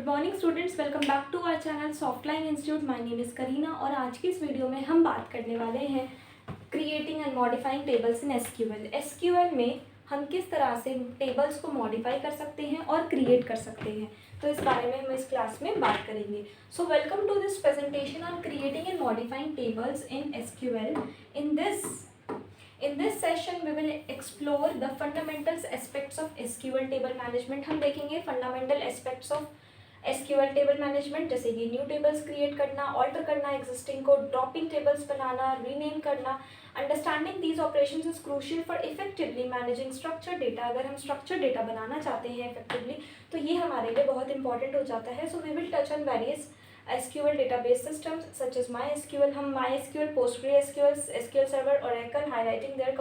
Morning students, welcome back to our channel Softline Institute. My name is Kareena और आज की इस वीडियो में हम बात करने वाले हैं creating and modifying tables in SQL. SQL में हम किस तरह से टेबल्स को मॉडिफाई कर सकते हैं और क्रिएट कर सकते हैं, तो इस बारे में हम इस क्लास में बात करेंगे। So welcome to this presentation on creating and modifying tables in SQL. In this session we will explore the fundamental aspects of SQL table management। हम देखेंगे fundamental aspects of SQL table management, जैसे कि new tables create करना, alter करना existing को, dropping tables बनाना, rename करना। Understanding these operations is crucial for effectively managing structure data. अगर हम स्ट्रक्चर डेटा बनाना चाहते हैं इफेक्टिवली तो ये हमारे लिए बहुत इंपॉर्टेंट हो जाता है। So we will touch on various SQL database systems such as MySQL। हम MySQL, PostgreSQL, SQL Server, Oracle, highlighting their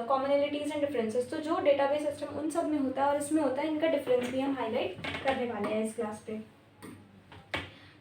commonalities and differences। तो जो डेटाबेस सिस्टम उन सब में होता है और इसमें होता है, इनका डिफरेंस भी हम हाईलाइट करने वाले हैं इस क्लास पे।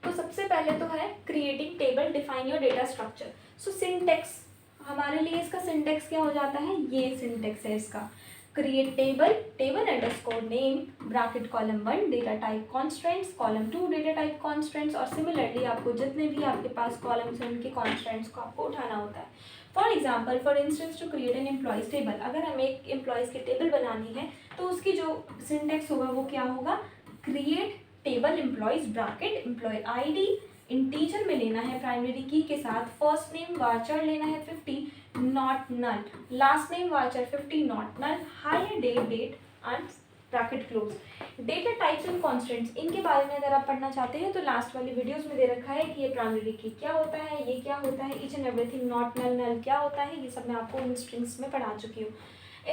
तो सबसे पहले तो है creating table, define your data structure. So syntax, हमारे लिए इसका सिंटेक्स क्या हो जाता है, ये सिंटेक्स है इसका। Create table, table underscore name, bracket column 1 data type constants, column 2 data type constants, और सिमिलरली आपको जितने भी आपके पास कॉलम्स हैं उनके कॉन्स्टेंट्स को आपको उठाना होता है। For example, for instance to create an employees table, अगर हमें एक एम्प्लॉयज़ की टेबल बनानी है तो उसकी जो सिंटेक्स होगा वो क्या होगा, create table employees bracket employee ID, integer में लेना है प्राइमरी की के साथ, फर्स्ट नेम वाचर लेना है 50 not null, last name varchar 50 not null, hire date and bracket close. Data types and constants, इनके बारे में अगर आप पढ़ना चाहते हैं तो लास्ट वाली वीडियोस में दे रखा है कि ये प्राइमरी की क्या होता है, ये क्या होता है, each and everything, not null null क्या होता है, ये सब मैं आपको इन स्ट्रिंग्स में पढ़ा चुकी हूँ।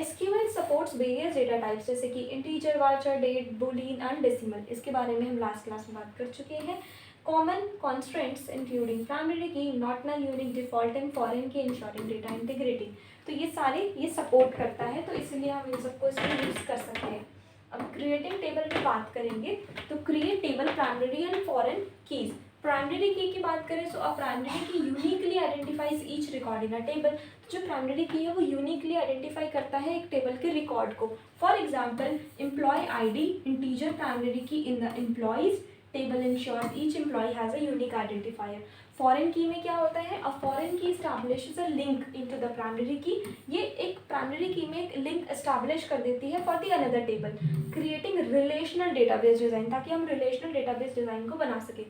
SQL supports various data types जैसे कि integer, varchar, date, boolean and decimal. इसके बारे में हम लास्ट क्लास में बात कर चुके हैं। Common constraints including primary key, not null, unique, default and foreign key, ensuring data integrity. तो ये सारे ये सपोर्ट करता है, तो इसलिए हम इन सबको इसमें यूज़ कर सकते हैं। अब क्रिएटिंग टेबल की बात करेंगे तो create table primary and foreign keys. Primary की बात करें तो अ प्राइमरी की uniquely identifies each record in a table. जो प्राइमरी की है वो यूनिकली आइडेंटिफाई करता है एक टेबल के रिकॉर्ड को। For example, employee ID integer primary key in the employees table ensures each employee has a unique identifier. Foreign key में क्या होता है, a foreign key establishes a link into the primary key. ये एक primary की में एक link establish कर देती है for the another table. Creating relational database design, ताकि हम रिलेशनल डेटाबेस डिजाइन को बना सकें।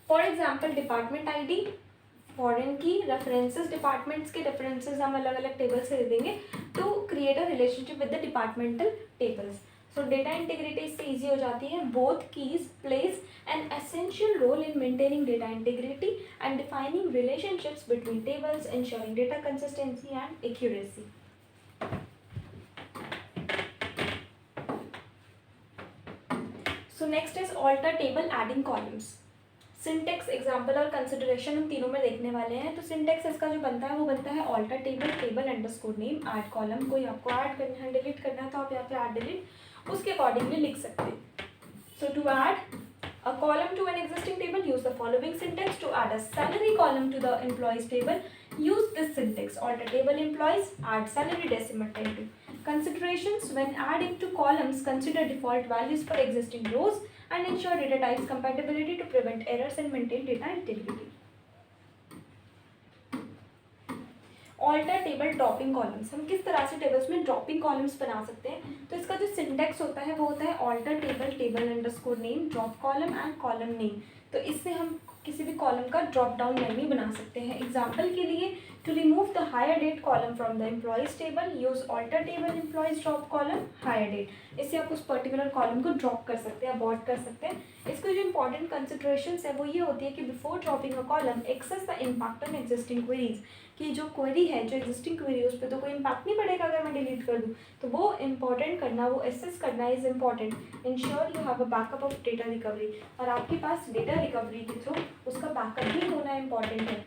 For example, department ID, foreign key, references, departments के रेफरेंसेस हम अलग अलग टेबल से दे देंगे to create a relationship with the departmental tables. So data integrity इससे ईजी हो जाती है। Both keys plays an essential role in maintaining data integrity and defining relationships between tables, ensuring data consistency and accuracy. So next is alter table, adding columns. Syntax, example और consideration हम तीनों में देखने वाले हैं। तो सिंटेक्स इसका जो बनता है वो बनता है alter table, table underscore name, add column. कोई आपको ऐड करना है, डिलीट करना है तो आप यहाँ पे ऐड डिलीट उसके अकॉर्डिंगली लिख सकते हैं। So to add a column to an existing table, use the following syntax. To add a salary column to the employees table, use this syntax: alter table employees, add salary decimal table. Considerations: when adding to columns, consider default values for existing rows and ensure data types compatibility to prevent errors and maintain data integrity. Alter table, dropping columns, हम किस तरह से tables में dropping columns बना सकते हैं। तो इसका जो सिंटेक्स होता है वो होता है alter table, table underscore name, drop column and column name. तो इससे हम किसी भी कॉलम का ड्रॉप डाउन मेन्यू बना सकते हैं। एग्जाम्पल के लिए, to remove the hire date column from the employees table, use alter table employees drop column hire date. इससे आप उस पर्टिकुलर कॉलम को ड्रॉप कर सकते हैं, अबॉर्ट कर सकते हैं। इसको जो इंपॉर्टेंट कंसिडरेशंस है वो ये होती है कि before dropping a column, assess the impact on existing queries. कि जो क्वेरी है, जो एग्जिस्टिंग क्वेरी है, उस पर तो कोई इम्पैक्ट नहीं पड़ेगा अगर मैं डिलीट कर दूँ, तो वो इंपॉर्टेंट करना, वो एसेस करना is important. Ensure you have a backup of data recovery, और आपके पास डेटा रिकवरी के थ्रू उसका बैकअप भी होना इम्पॉर्टेंट है।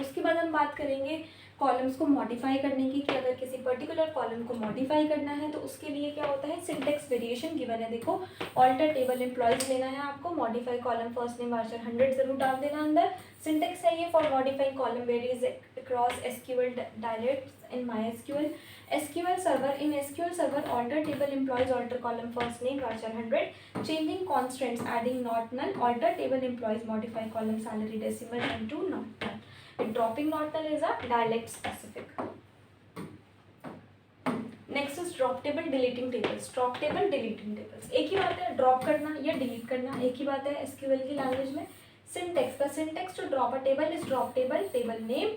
उसके बाद हम बात करेंगे कॉलम्स को मॉडिफाई करने की, कि अगर किसी पर्टिकुलर कॉलम को मॉडिफाई करना है तो उसके लिए क्या होता है, सिंटेक्स वेरिएशन गिवन है। देखो, ऑल्टर टेबल एम्प्लॉयज लेना है आपको, modify column first name varchar 100 जरूर डाल देना अंदर। सिंटेक्स है ये, for modifying column varies across SQL dialects in MySQL। SQL server, in SQL server, alter table employees, alter column first name, varchar 100, changing constants, adding not null, alter table employees, modify column salary decimal into not null. With dropping not null is a dialect specific. Next is drop table deleting tables. Drop table deleting tables एक ही बात है, drop करना या delete करना एक ही बात है SQL की लैंग्वेज में. Syntax, the syntax to drop a table is drop table, table name,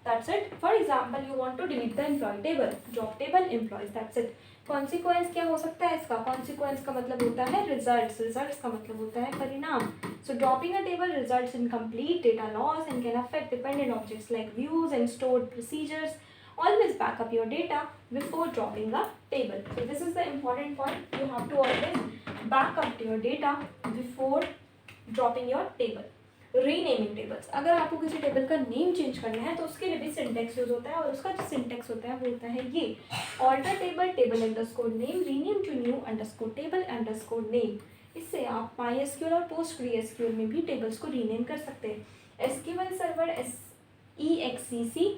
that's it. For example you want to delete the employee table, drop table employees, that's it. Consequence क्या हो सकता है इसका? Consequence का मतलब होता है रिजल्ट्स, रिजल्ट्स का मतलब होता है परिणाम. So dropping a table results in complete data loss and can affect dependent objects like views and stored procedures. Always back up your data before dropping a table. So this is the important point. You have to always back up your data before dropping your table. Renaming tables. अगर आपको किसी table का name change करना है तो उसके लिए भी सिंटेक्स यूज होता है और उसका जो सिंटेक्स होता है वो होता है ये alter table table underscore name, rename to new underscore table underscore name. इससे आप MySQL और PostgreSQL में भी टेबल्स को रीनेम कर सकते हैं. SQL server EXCC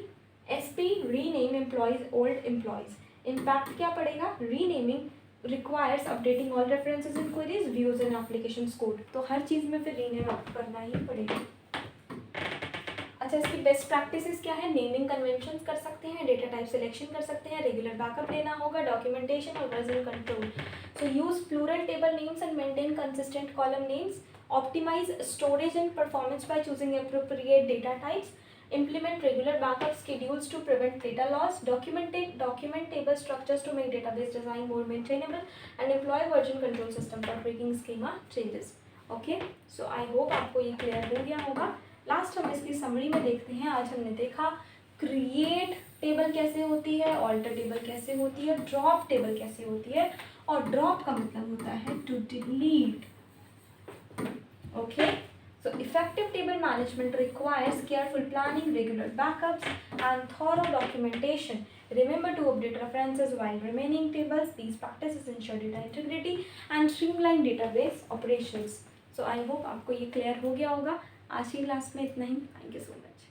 SP rename employees old employees. Impact क्या पड़ेगा? Renaming requires updating all references in queries, views and application code. तो हर चीज़ में फिर रीनेम आपको करना ही पड़ेगा. अच्छा, इसकी बेस्ट प्रैक्टिसेस क्या है? नेमिंग कन्वेंशन कर सकते हैं, डेटा टाइप सिलेक्शन कर सकते हैं, रेगुलर बैकअप लेना होगा, डॉक्यूमेंटेशन और version control. So use plural table names and maintain consistent column names. Optimize storage and performance by choosing appropriate data types. Implement regular backup schedules to prevent data loss. Document table structures to make database design more maintainable, and employ version control system for tweaking schema changes. Okay, so I hope आपको ये clear हो गया होगा. Last हम इसकी summary में देखते हैं. आज हमने देखा क्रिएट टेबल कैसे होती है, ऑल्टर टेबल कैसे होती है, ड्रॉप टेबल कैसे होती है, और ड्रॉप का मतलब होता है to delete. Okay. So effective table management requires careful planning, regular backups, and thorough documentation. Remember to update references while remaining tables. These practices ensure data integrity and streamline database operations. So I hope आपको ये clear हो गया होगा. आज की class में इतना ही. Thank you so much.